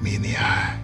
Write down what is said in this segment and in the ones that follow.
me in the eye.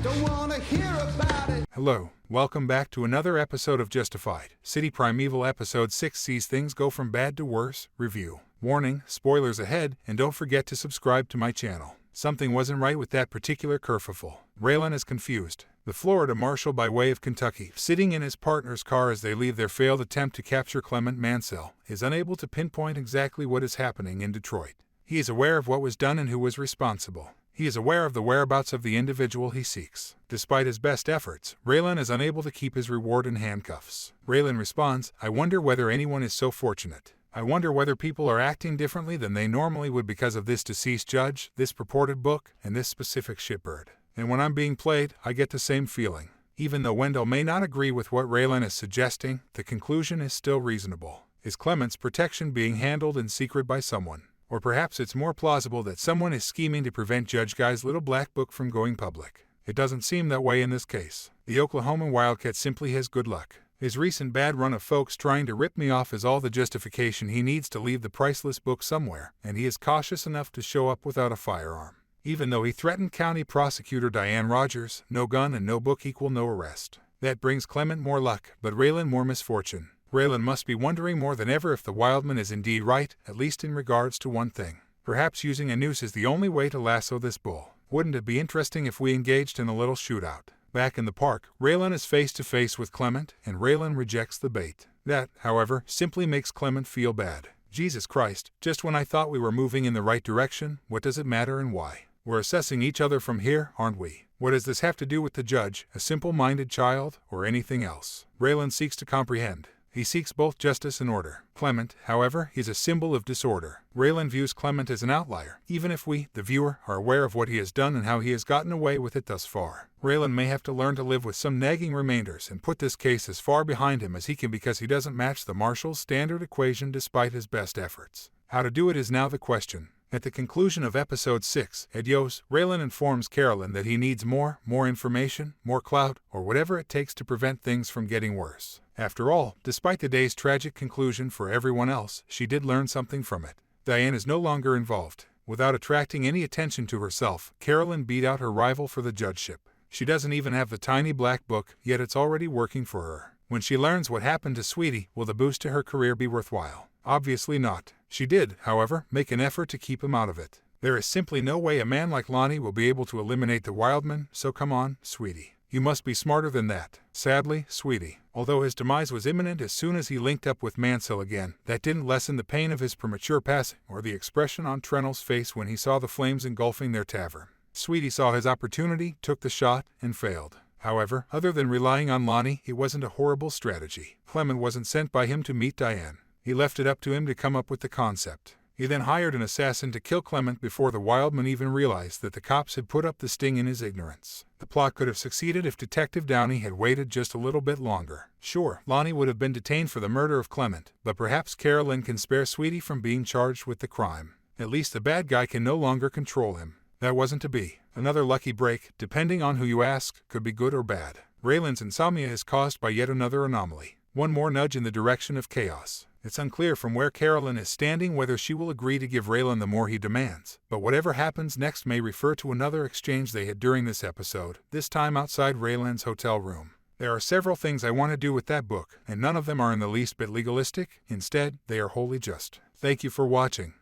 Don't wanna hear about it. Hello, welcome back to another episode of Justified. City Primeval Episode 6 sees things go from bad to worse. Review. Warning, spoilers ahead, and don't forget to subscribe to my channel. Something wasn't right with that particular kerfuffle. Raylan is confused. The Florida marshal by way of Kentucky, sitting in his partner's car as they leave their failed attempt to capture Clement Mansell, is unable to pinpoint exactly what is happening in Detroit. He is aware of what was done and who was responsible. He is aware of the whereabouts of the individual he seeks. Despite his best efforts, Raylan is unable to keep his reward in handcuffs. Raylan responds, "I wonder whether anyone is so fortunate. I wonder whether people are acting differently than they normally would because of this deceased judge, this purported book, and this specific shitbird. And when I'm being played, I get the same feeling." Even though Wendell may not agree with what Raylan is suggesting, the conclusion is still reasonable. Is Clement's protection being handled in secret by someone? Or perhaps it's more plausible that someone is scheming to prevent Judge Guy's little black book from going public. It doesn't seem that way in this case. The Oklahoma Wildcat simply has good luck. His recent bad run of folks trying to rip me off is all the justification he needs to leave the priceless book somewhere, and he is cautious enough to show up without a firearm. Even though he threatened County Prosecutor Diane Rogers, no gun and no book equal no arrest. That brings Clement more luck, but Raylan more misfortune. Raylan must be wondering more than ever if the Wildman is indeed right, at least in regards to one thing. Perhaps using a noose is the only way to lasso this bull. Wouldn't it be interesting if we engaged in a little shootout? Back in the park, Raylan is face to face with Clement, and Raylan rejects the bait. That, however, simply makes Clement feel bad. Jesus Christ, just when I thought we were moving in the right direction, what does it matter and why? We're assessing each other from here, aren't we? What does this have to do with the judge, a simple-minded child, or anything else? Raylan seeks to comprehend. He seeks both justice and order. Clement, however, is a symbol of disorder. Raylan views Clement as an outlier, even if we, the viewer, are aware of what he has done and how he has gotten away with it thus far. Raylan may have to learn to live with some nagging remainders and put this case as far behind him as he can because he doesn't match the marshal's standard equation despite his best efforts. How to do it is now the question. At the conclusion of Episode 6, Adios, Raylan informs Carolyn that he needs more information, more clout, or whatever it takes to prevent things from getting worse. After all, despite the day's tragic conclusion for everyone else, she did learn something from it. Diane is no longer involved. Without attracting any attention to herself, Carolyn beat out her rival for the judgeship. She doesn't even have the tiny black book, yet it's already working for her. When she learns what happened to Sweetie, will the boost to her career be worthwhile? Obviously not. She did, however, make an effort to keep him out of it. There is simply no way a man like Lonnie will be able to eliminate the Wildman, so come on, Sweetie. You must be smarter than that. Sadly, Sweetie. Although his demise was imminent as soon as he linked up with Mansell again, that didn't lessen the pain of his premature passing or the expression on Trennell's face when he saw the flames engulfing their tavern. Sweetie saw his opportunity, took the shot, and failed. However, other than relying on Lonnie, it wasn't a horrible strategy. Clement wasn't sent by him to meet Diane. He left it up to him to come up with the concept. He then hired an assassin to kill Clement before the Wildman even realized that the cops had put up the sting in his ignorance. The plot could have succeeded if Detective Downey had waited just a little bit longer. Sure, Lonnie would have been detained for the murder of Clement, but perhaps Carolyn can spare Sweetie from being charged with the crime. At least the bad guy can no longer control him. That wasn't to be. Another lucky break, depending on who you ask, could be good or bad. Raylan's insomnia is caused by yet another anomaly. One more nudge in the direction of chaos. It's unclear from where Carolyn is standing whether she will agree to give Raylan the more he demands, but whatever happens next may refer to another exchange they had during this episode, this time outside Raylan's hotel room. There are several things I want to do with that book, and none of them are in the least bit legalistic. Instead, they are wholly just. Thank you for watching.